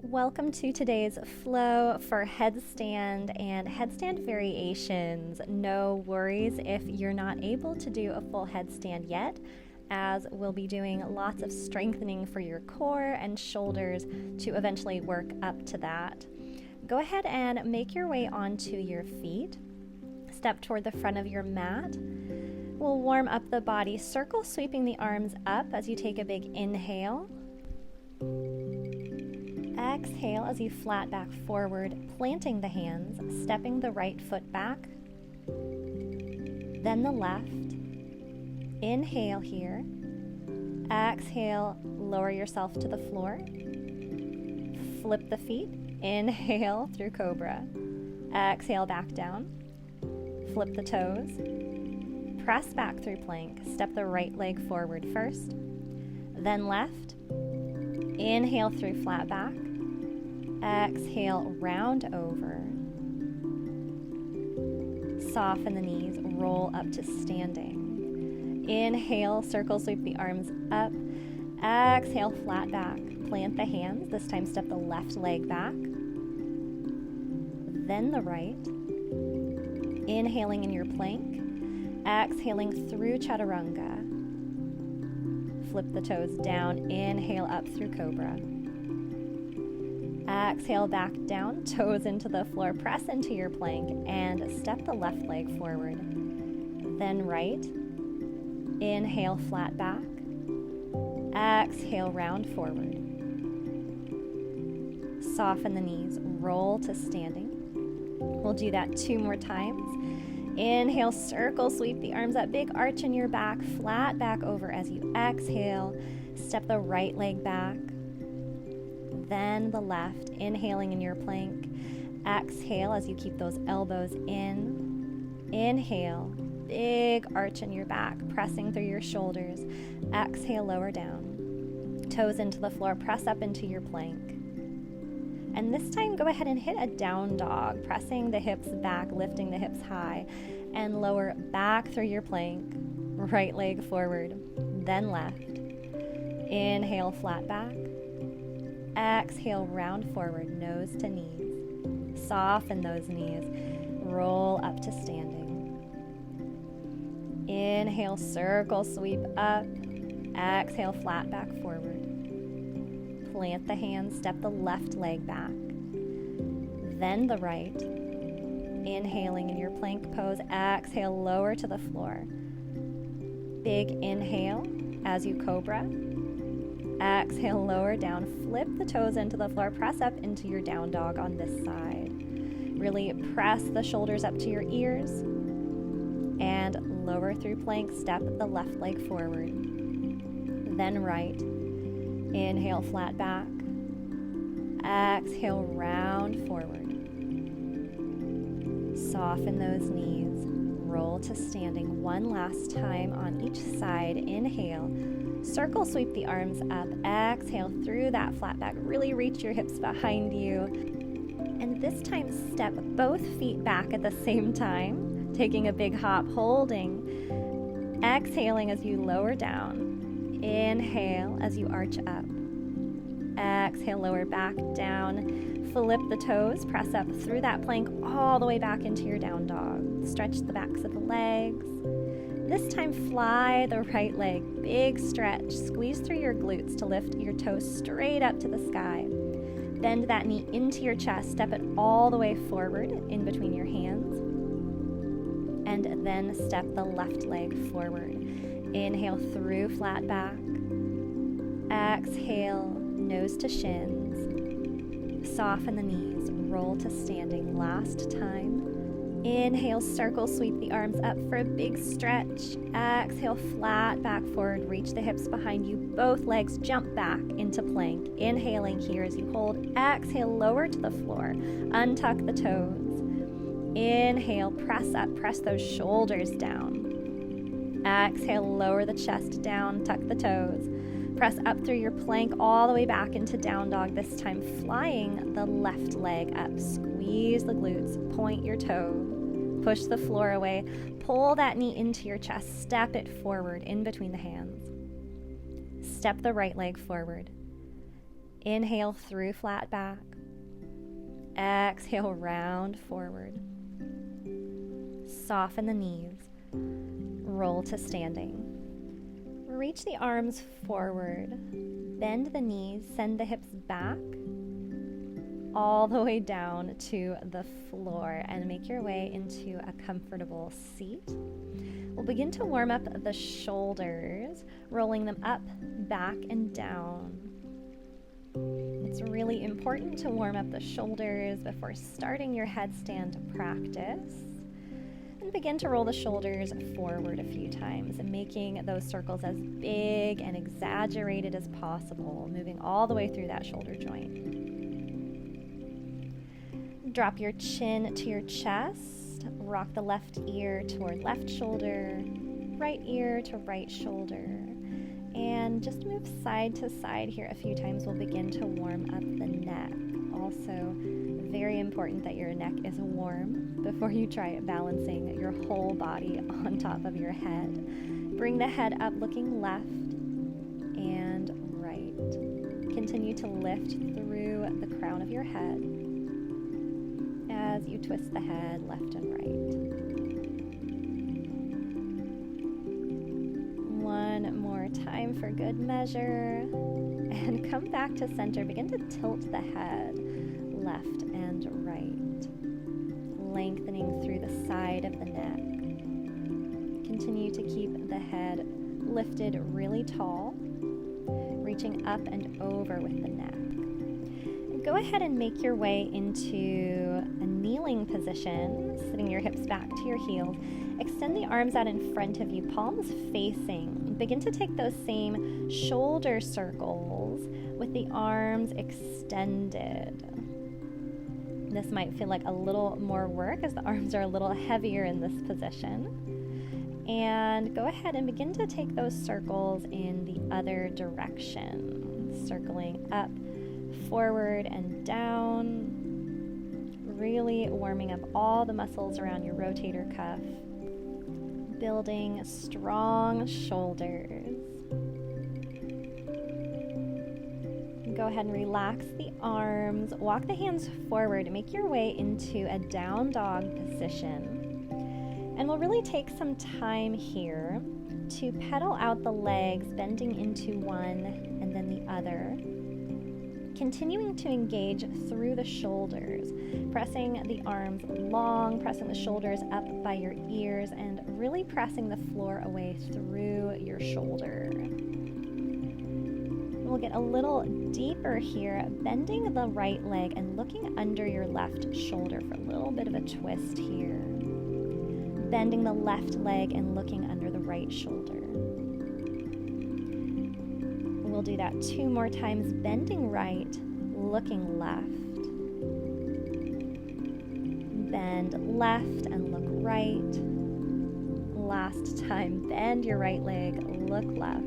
Welcome to today's flow for headstand and headstand variations. No worries if you're not able to do a full headstand yet, as we'll be doing lots of strengthening for your core and shoulders to eventually work up to that. Go ahead and make your way onto your feet. Step toward the front of your mat. We'll warm up the body, circle sweeping the arms up as you take a big inhale. Exhale as you flat back forward, planting the hands, stepping the right foot back, then the left. Inhale here. Exhale, lower yourself to the floor. Flip the feet. Inhale through cobra. Exhale back down. Flip the toes. Press back through plank. Step the right leg forward first, then left. Inhale through flat back. Exhale, round over. Soften the knees, roll up to standing. Inhale, circle sweep the arms up. Exhale, flat back. Plant the hands. This time step the left leg back, then the right. Inhaling in your plank. Exhaling through chaturanga. Flip the toes down. Inhale up through cobra. Exhale back down, toes into the floor, press into your plank, and step the left leg forward. Then right. Inhale, flat back. Exhale, round forward. Soften the knees, roll to standing. We'll do that 2 more times. Inhale, circle, sweep the arms up, big arch in your back, flat back over as you exhale. Step the right leg back, then the left. Inhaling in your plank. Exhale as you keep those elbows in. Inhale, big arch in your back, pressing through your shoulders. Exhale, lower down. Toes into the floor, press up into your plank. And this time, go ahead and hit a down dog, pressing the hips back, lifting the hips high, and lower back through your plank. Right leg forward, then left. Inhale, flat back. Exhale, round forward, nose to knees. Soften those knees. Roll up to standing. Inhale, circle, sweep up. Exhale, flat back forward. Plant the hands, step the left leg back, then the right. Inhaling in your plank pose. Exhale, lower to the floor. Big inhale as you cobra. Exhale, lower down, flip the toes into the floor, press up into your down dog on this side. Really press the shoulders up to your ears, and lower through plank, step the left leg forward, then right. Inhale, flat back. Exhale, round forward. Soften those knees, roll to standing 1 last time on each side. Inhale. Circle sweep the arms up. Exhale through that flat back. Really reach your hips behind you. And this time, step both feet back at the same time, taking a big hop, holding. Exhaling as you lower down. Inhale as you arch up. Exhale, lower back down. Flip the toes, press up through that plank all the way back into your down dog. Stretch the backs of the legs. This time, fly the right leg, big stretch. Squeeze through your glutes to lift your toes straight up to the sky. Bend that knee into your chest, step it all the way forward in between your hands. And then step the left leg forward. Inhale through flat back. Exhale, nose to shins. Soften the knees, roll to standing. Last time. Inhale, circle, sweep the arms up for a big stretch. Exhale, flat back forward, reach the hips behind you. Both legs jump back into plank. Inhaling here as you hold. Exhale, lower to the floor. Untuck the toes. Inhale, press up, press those shoulders down. Exhale, lower the chest down, tuck the toes. Press up through your plank all the way back into down dog, this time flying the left leg up. Squeeze the glutes, point your toe, push the floor away, pull that knee into your chest, step it forward in between the hands. Step the right leg forward. Inhale through flat back. Exhale, round forward. Soften the knees. Roll to standing. Reach the arms forward. Bend the knees, send the hips back all the way down to the floor and make your way into a comfortable seat. We'll begin to warm up the shoulders, rolling them up, back, and down. It's really important to warm up the shoulders before starting your headstand practice. And begin to roll the shoulders forward a few times and making those circles as big and exaggerated as possible, moving all the way through that shoulder joint. Drop your chin to your chest, rock the left ear toward left shoulder, right ear to right shoulder, and just move side to side here a few times. We'll begin to warm up the neck. Also, very important that your neck is warm before you try balancing your whole body on top of your head. Bring the head up looking left and right. Continue to lift through the crown of your head as you twist the head left and right. One more time for good measure. And come back to center. Begin to tilt the head left and right, lengthening through the side of the neck. Continue to keep the head lifted really tall, reaching up and over with the neck. And go ahead and make your way into a kneeling position, sitting your hips back to your heels. Extend the arms out in front of you, palms facing. Begin to take those same shoulder circles with the arms extended. This might feel like a little more work as the arms are a little heavier in this position. And go ahead and begin to take those circles in the other direction, circling up, forward, and down, really warming up all the muscles around your rotator cuff, building strong shoulders. Go ahead and relax the arms. Walk the hands forward. Make your way into a down dog position. And we'll really take some time here to pedal out the legs, bending into one and then the other. Continuing to engage through the shoulders, pressing the arms long, pressing the shoulders up by your ears, and really pressing the floor away through your shoulder. We'll get a little deeper here, bending the right leg and looking under your left shoulder for a little bit of a twist here. Bending the left leg and looking under the right shoulder. We'll do that 2 more times, bending right, looking left. Bend left and look right. Last time, bend your right leg, look left.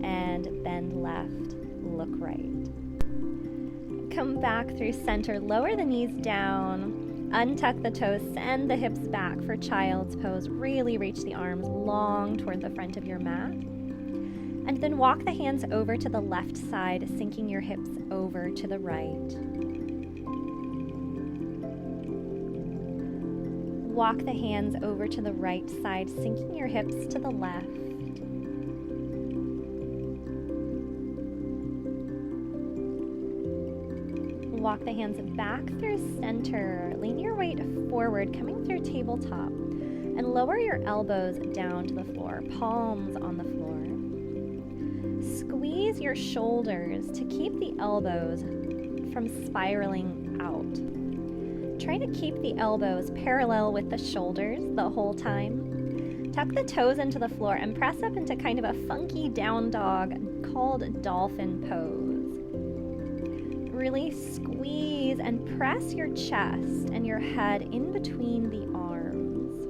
And bend left, look right. Come back through center, lower the knees down, untuck the toes, send the hips back for child's pose. Really reach the arms long toward the front of your mat. And then walk the hands over to the left side, sinking your hips over to the right. Walk the hands over to the right side, sinking your hips to the left. Walk the hands back through center. Lean your weight forward, coming through tabletop. And lower your elbows down to the floor, palms on the floor. Squeeze your shoulders to keep the elbows from spiraling out. Try to keep the elbows parallel with the shoulders the whole time. Tuck the toes into the floor and press up into kind of a funky down dog called dolphin pose. Really squeeze and press your chest and your head in between the arms.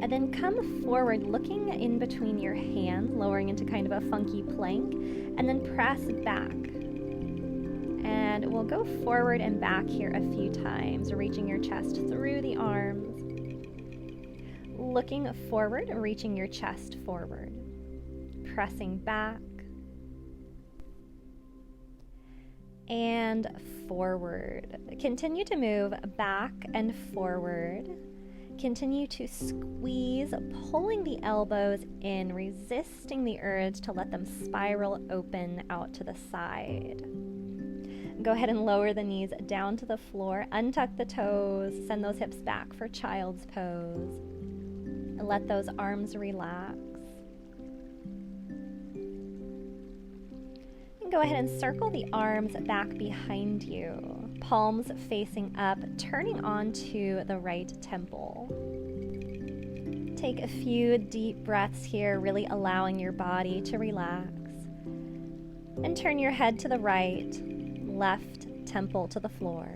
And then come forward, looking in between your hands, lowering into kind of a funky plank, and then press back. And we'll go forward and back here a few times, reaching your chest through the arms. Looking forward, reaching your chest forward. Pressing back. and forward. Continue to move back and forward. Continue to squeeze, pulling the elbows in, resisting the urge to let them spiral open out to the side. Go ahead and lower the knees down to the floor, untuck the toes, send those hips back for child's pose. Let those arms relax. And go ahead and circle the arms back behind you, palms facing up, turning onto the right temple. Take a few deep breaths here, really allowing your body to relax. And turn your head to the right, left temple to the floor.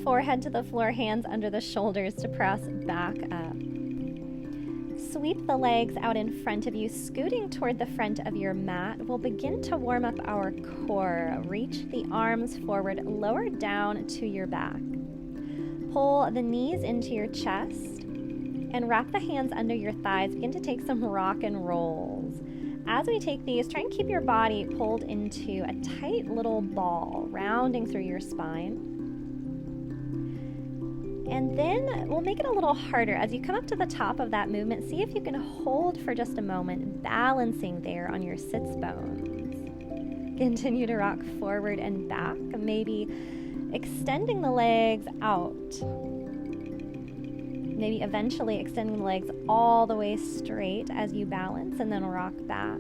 Forehead to the floor, hands under the shoulders to press back up. Sweep the legs out in front of you, scooting toward the front of your mat. We'll begin to warm up our core. Reach the arms forward, lower down to your back. Pull the knees into your chest and wrap the hands under your thighs. Begin to take some rock and rolls. As we take these, try and keep your body pulled into a tight little ball, rounding through your spine. And then we'll make it a little harder. As you come up to the top of that movement, see if you can hold for just a moment, balancing there on your sits bones. Continue to rock forward and back, maybe extending the legs out. Maybe eventually extending the legs all the way straight as you balance, and then rock back.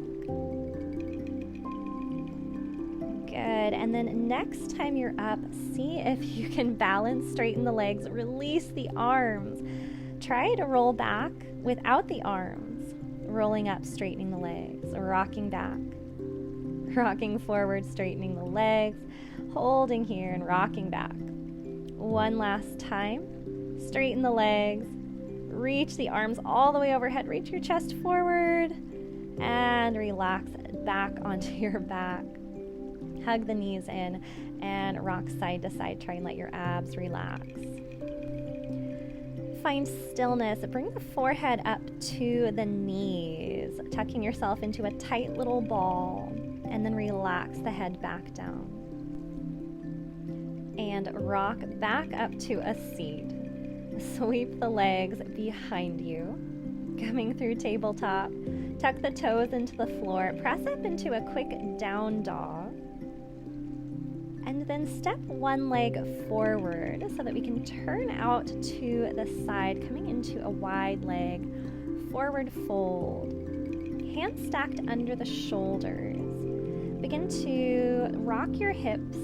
Good. And then next time you're up, see if you can balance, straighten the legs, release the arms. Try to roll back without the arms. Rolling up, straightening the legs, rocking back. Rocking forward, straightening the legs, holding here and rocking back. One last time. Straighten the legs. Reach the arms all the way overhead. Reach your chest forward and relax back onto your back. Hug the knees in and rock side to side. Try and let your abs relax. Find stillness. Bring the forehead up to the knees, tucking yourself into a tight little ball, and then relax the head back down. And rock back up to a seat. Sweep the legs behind you, coming through tabletop. Tuck the toes into the floor. Press up into a quick down dog. And then step one leg forward so that we can turn out to the side, coming into a wide leg, forward fold. Hands stacked under the shoulders. Begin to rock your hips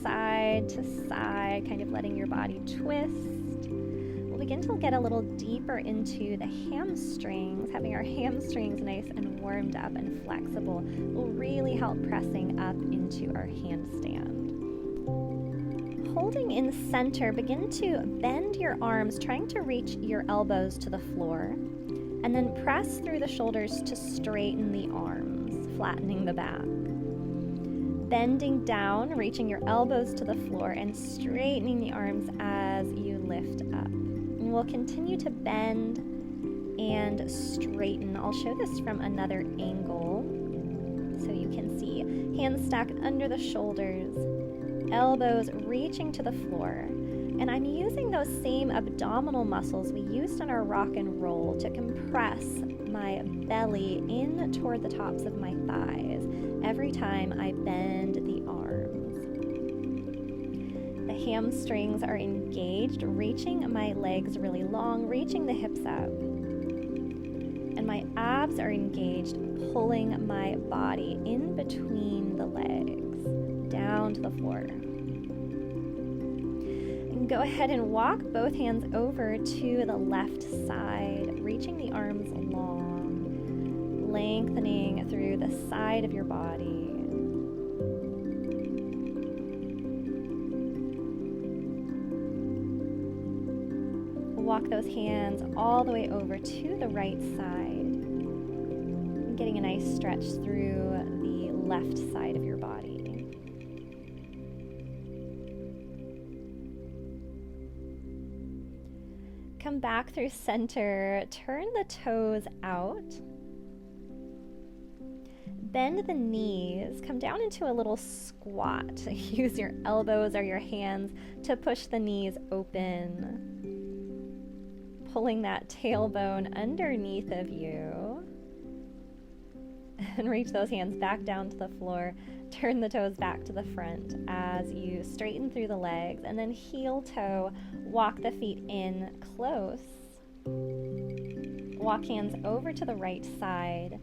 side to side, kind of letting your body twist. We'll begin to get a little deeper into the hamstrings. Having our hamstrings nice and warmed up and flexible will really help pressing up into our handstand. Holding in center, begin to bend your arms, trying to reach your elbows to the floor, and then press through the shoulders to straighten the arms, flattening the back. Bending down, reaching your elbows to the floor, and straightening the arms as you lift up. And we'll continue to bend and straighten. I'll show this from another angle so you can see. Hands stacked under the shoulders, elbows reaching to the floor. And I'm using those same abdominal muscles we used on our rock and roll to compress my belly in toward the tops of my thighs every time I bend the arms. The hamstrings are engaged, reaching my legs really long, reaching the hips up. And my abs are engaged, pulling my body in between the legs, down to the floor. And go ahead and walk both hands over to the left side, reaching the arms long, lengthening through the side of your body. Walk those hands all the way over to the right side, getting a nice stretch through the left side of your body. Come back through center, turn the toes out. Bend the knees, come down into a little squat. Use your elbows or your hands to push the knees open. Pulling that tailbone underneath of you. And reach those hands back down to the floor. Turn the toes back to the front as you straighten through the legs. And then heel toe, walk the feet in close. Walk hands over to the right side.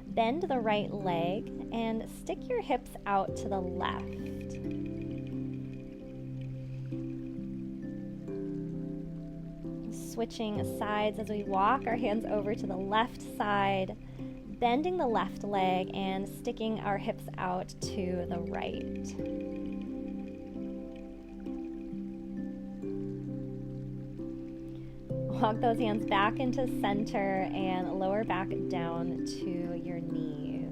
Bend the right leg and stick your hips out to the left. Switching sides as we walk our hands over to the left side, bending the left leg and sticking our hips out to the right. Walk those hands back into center and lower back down to your knees.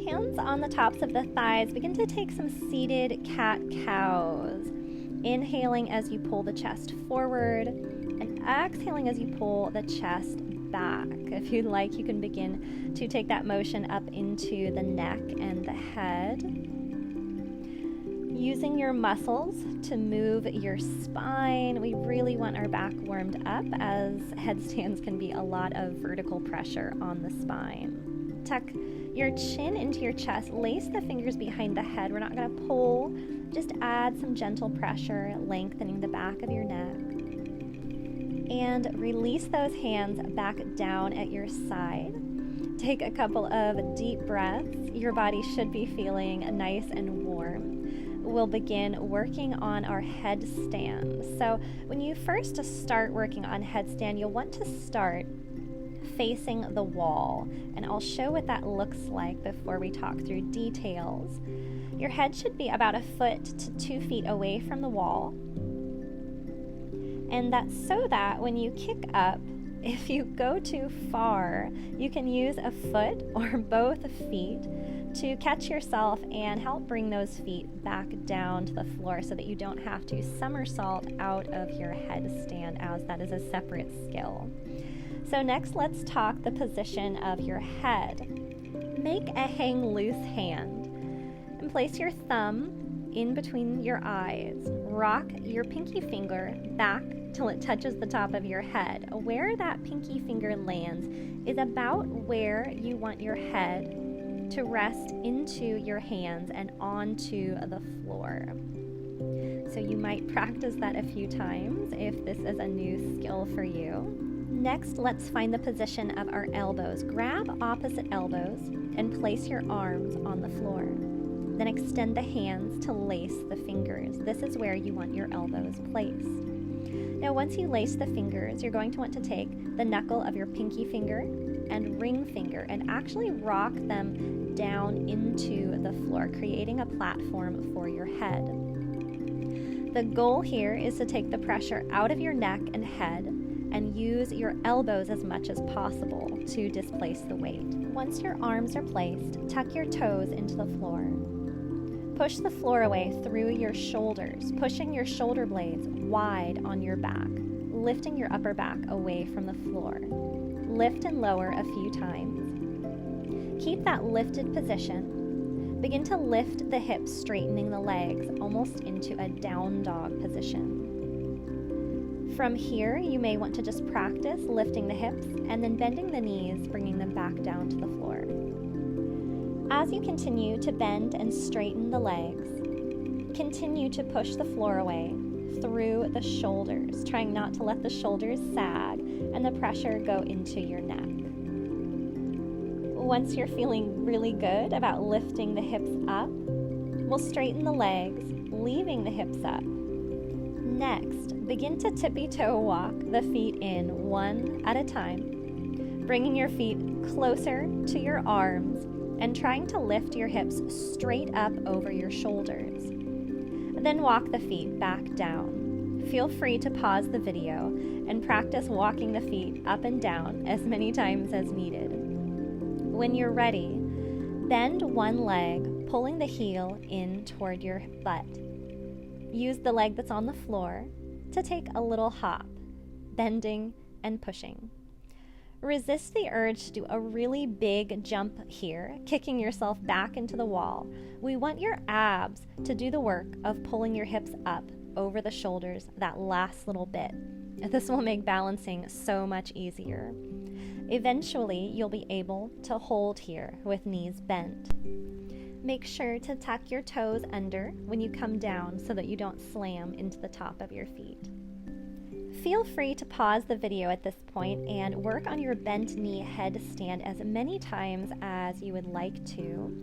Hands on the tops of the thighs. Begin to take some seated cat-cows. Inhaling as you pull the chest forward and exhaling as you pull the chest back. If you'd like, you can begin to take that motion up into the neck and the head. Using your muscles to move your spine. We really want our back warmed up as headstands can be a lot of vertical pressure on the spine. Tuck your chin into your chest, lace the fingers behind the head. We're not going to pull, just add some gentle pressure, lengthening the back of your neck. And release those hands back down at your side. Take a couple of deep breaths. Your body should be feeling nice and warm. We'll begin working on our headstand. So when you first start working on headstand, you'll want to start facing the wall. And I'll show what that looks like before we talk through details. Your head should be about 1 foot to 2 feet away from the wall. And that's so that when you kick up, if you go too far, you can use a foot or both feet to catch yourself and help bring those feet back down to the floor so that you don't have to somersault out of your headstand, as that is a separate skill. So next, let's talk the position of your head. Make a hang loose hand and place your thumb in between your eyes. Rock your pinky finger back till it touches the top of your head. Where that pinky finger lands is about where you want your head to rest into your hands and onto the floor. So you might practice that a few times if this is a new skill for you. Next, let's find the position of our elbows. Grab opposite elbows and place your arms on the floor. Then extend the hands to lace the fingers. This is where you want your elbows placed. Now, once you lace the fingers, you're going to want to take the knuckle of your pinky finger and ring finger and actually rock them down into the floor, creating a platform for your head. The goal here is to take the pressure out of your neck and head and use your elbows as much as possible to displace the weight. Once your arms are placed, tuck your toes into the floor. Push the floor away through your shoulders, pushing your shoulder blades wide on your back, lifting your upper back away from the floor. Lift and lower a few times. Keep that lifted position. Begin to lift the hips, straightening the legs almost into a down dog position. From here, you may want to just practice lifting the hips and then bending the knees, bringing them back down to the floor. As you continue to bend and straighten the legs, continue to push the floor away through the shoulders, trying not to let the shoulders sag and the pressure go into your neck. Once you're feeling really good about lifting the hips up, we'll straighten the legs, leaving the hips up. Next, begin to tippy-toe walk the feet in one at a time, bringing your feet closer to your arms and trying to lift your hips straight up over your shoulders. Then walk the feet back down. Feel free to pause the video and practice walking the feet up and down as many times as needed. When you're ready, bend one leg, pulling the heel in toward your butt. Use the leg that's on the floor to take a little hop. bending, and pushing. Resist the urge to do a really big jump here, kicking yourself back into the wall. We want your abs to do the work of pulling your hips up over the shoulders that last little bit. This will make balancing so much easier. Eventually, you'll be able to hold here with knees bent. Make sure to tuck your toes under when you come down so that you don't slam into the top of your feet. Feel free to pause the video at this point and work on your bent knee headstand as many times as you would like to.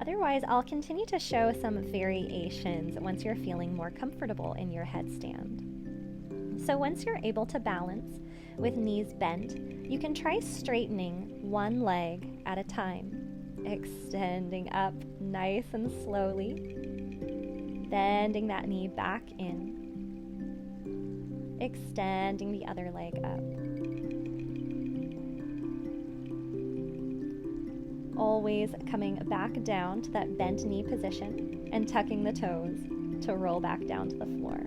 Otherwise, I'll continue to show some variations once you're feeling more comfortable in your headstand. So once you're able to balance with knees bent, you can try straightening one leg at a time, extending up nice and slowly, bending that knee back in, extending the other leg up. Always coming back down to that bent knee position and tucking the toes to roll back down to the floor.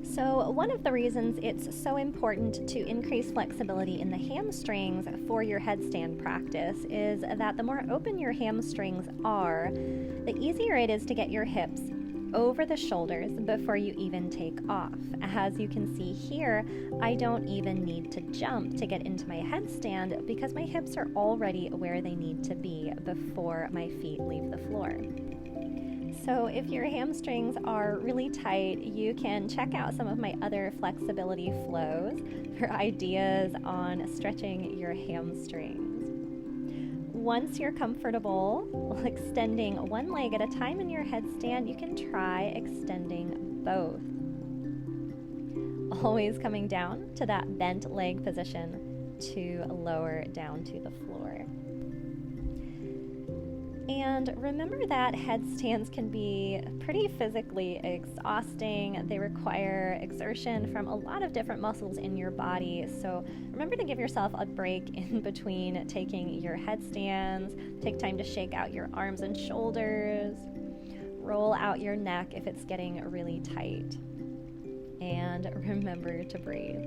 So one of the reasons it's so important to increase flexibility in the hamstrings for your headstand practice is that the more open your hamstrings are, the easier it is to get your hips over the shoulders before you even take off. As you can see here, I don't even need to jump to get into my headstand because my hips are already where they need to be before my feet leave the floor. So if your hamstrings are really tight, you can check out some of my other flexibility flows for ideas on stretching your hamstrings. Once you're comfortable extending one leg at a time in your headstand, you can try extending both. Always coming down to that bent leg position to lower down to the floor. And remember that headstands can be pretty physically exhausting. They require exertion from a lot of different muscles in your body. So remember to give yourself a break in between taking your headstands. Take time to shake out your arms and shoulders. Roll out your neck if it's getting really tight. And remember to breathe.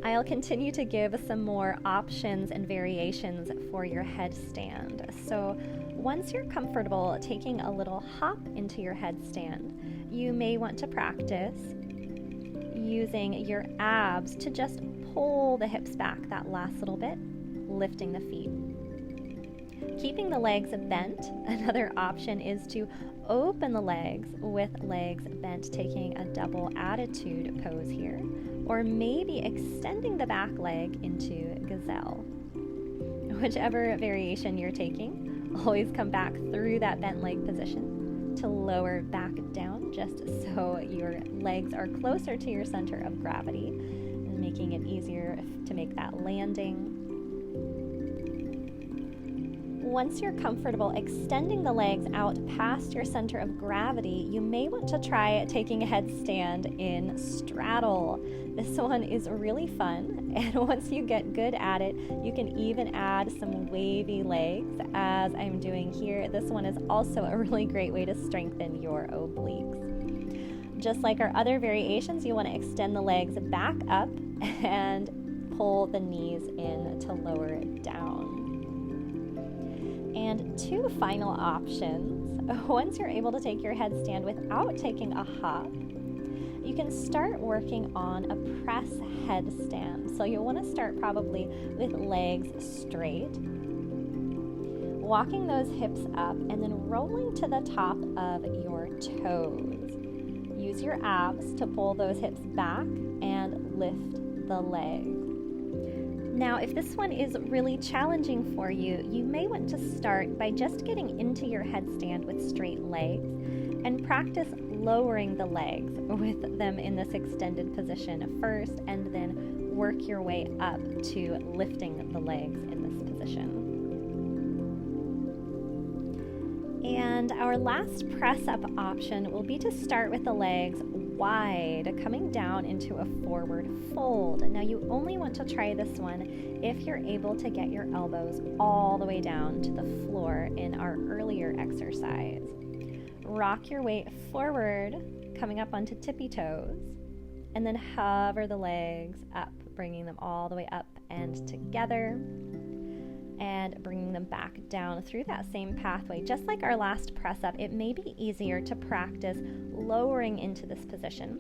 I'll continue to give some more options and variations for your headstand. So once you're comfortable taking a little hop into your headstand, you may want to practice using your abs to just pull the hips back that last little bit, lifting the feet. Keeping the legs bent, another option is to open the legs with legs bent, taking a double attitude pose here, or maybe extending the back leg into gazelle. Whichever variation you're taking, always come back through that bent leg position to lower back down just so your legs are closer to your center of gravity and making it easier to make that landing. Once you're comfortable extending the legs out past your center of gravity, you may want to try taking a headstand in straddle. This one is really fun, and once you get good at it, you can even add some wavy legs, as I'm doing here. This one is also a really great way to strengthen your obliques. Just like our other variations, you want to extend the legs back up and pull the knees in to lower it down. And two final options. Once you're able to take your headstand without taking a hop, you can start working on a press headstand. So you'll want to start probably with legs straight, walking those hips up and then rolling to the top of your toes. Use your abs to pull those hips back and lift the legs. Now, if this one is really challenging for you, you may want to start by just getting into your headstand with straight legs and practice lowering the legs with them in this extended position first, and then work your way up to lifting the legs in this position. And our last press up option will be to start with the legs wide, coming down into a forward fold. Now you only want to try this one if you're able to get your elbows all the way down to the floor in our earlier exercise. Rock your weight forward, coming up onto tippy toes, and then hover the legs up, bringing them all the way up and together, and bringing them back down through that same pathway. Just like our last press up, it may be easier to practice lowering into this position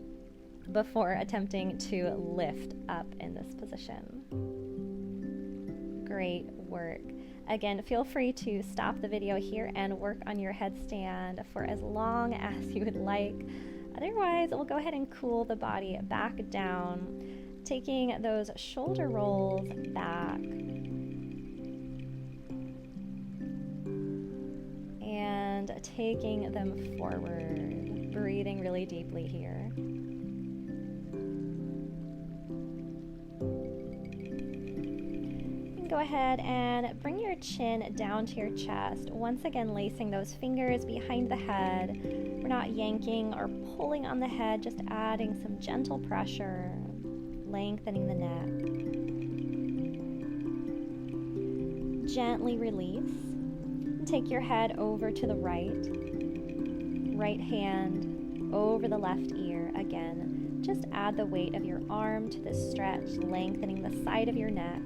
before attempting to lift up in this position. Great work. Again, feel free to stop the video here and work on your headstand for as long as you would like. Otherwise, we'll go ahead and cool the body back down, taking those shoulder rolls back and taking them forward, breathing really deeply here. Go ahead and bring your chin down to your chest, once again lacing those fingers behind the head. We're not yanking or pulling on the head, just adding some gentle pressure, lengthening the neck. Gently release. Take your head over to the right hand over the left ear. Again, just add the weight of your arm to this stretch, lengthening the side of your neck.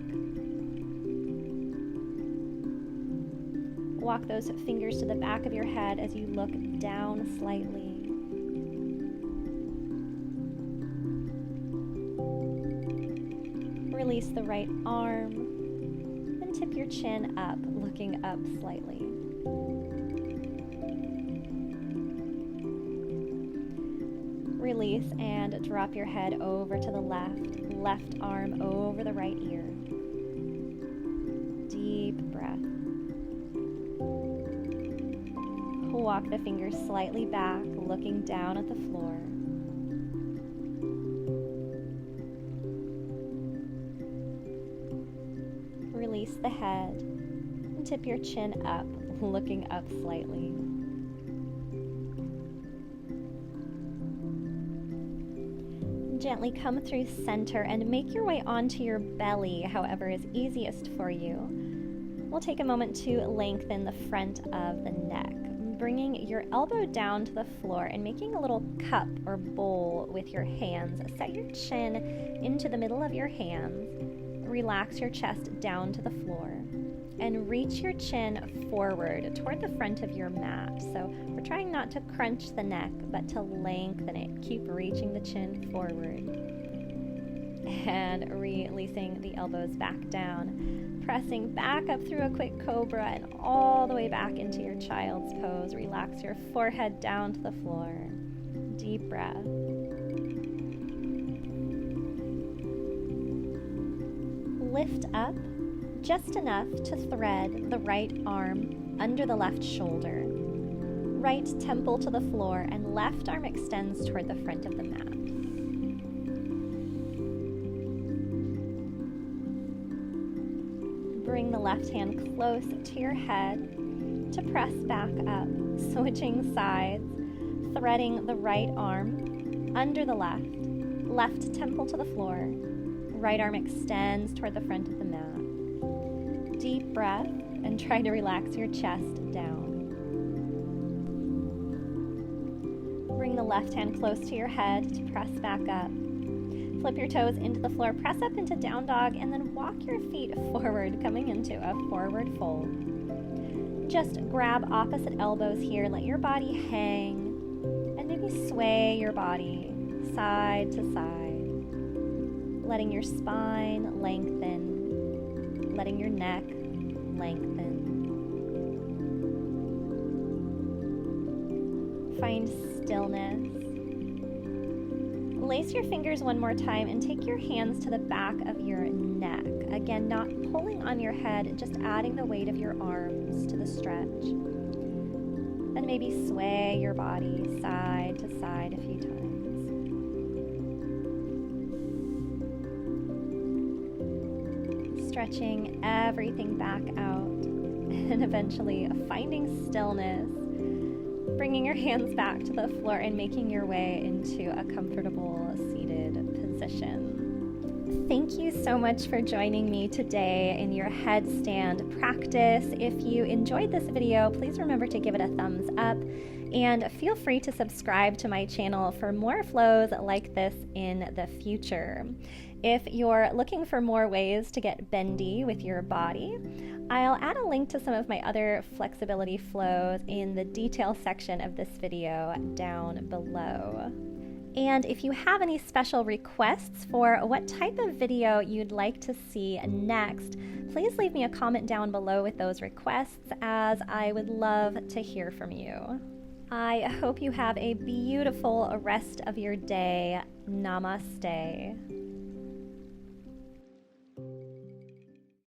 Walk those fingers to the back of your head as you look down slightly. Release the right arm, and tip your chin up, looking up slightly. Release and drop your head over to the left arm over the right ear. Deep breath. Walk the fingers slightly back, looking down at the floor. Release the head and tip your chin up, looking up slightly. Gently come through center and make your way onto your belly, however is easiest for you. We'll take a moment to lengthen the front of the neck, bringing your elbow down to the floor and making a little cup or bowl with your hands. Set your chin into the middle of your hands. Relax your chest down to the floor and reach your chin forward toward the front of your mat. So we're trying not to crunch the neck, but to lengthen it. Keep reaching the chin forward and releasing the elbows back down. Pressing back up through a quick cobra and all the way back into your child's pose. Relax your forehead down to the floor. Deep breath. Lift up just enough to thread the right arm under the left shoulder. Right temple to the floor and left arm extends toward the front of the mat. Bring the left hand close to your head to press back up, switching sides, threading the right arm under the left temple to the floor, right arm extends toward the front of the mat. Deep breath and try to relax your chest down. Bring the left hand close to your head to press back up. Flip your toes into the floor, press up into down dog, and then walk your feet forward, coming into a forward fold. Just grab opposite elbows here, let your body hang, and maybe sway your body side to side, letting your spine lengthen, letting your neck lengthen. Find stillness. Lace your fingers one more time and take your hands to the back of your neck. Again, not pulling on your head, just adding the weight of your arms to the stretch. Then maybe sway your body side to side a few times. Stretching everything back out and eventually finding stillness. Bringing your hands back to the floor and making your way into a comfortable seated position. Thank you so much for joining me today in your headstand practice. If you enjoyed this video, please remember to give it a thumbs up. And feel free to subscribe to my channel for more flows like this in the future. If you're looking for more ways to get bendy with your body, I'll add a link to some of my other flexibility flows in the detail section of this video down below. And if you have any special requests for what type of video you'd like to see next, please leave me a comment down below with those requests, as I would love to hear from you. I hope you have a beautiful rest of your day. Namaste.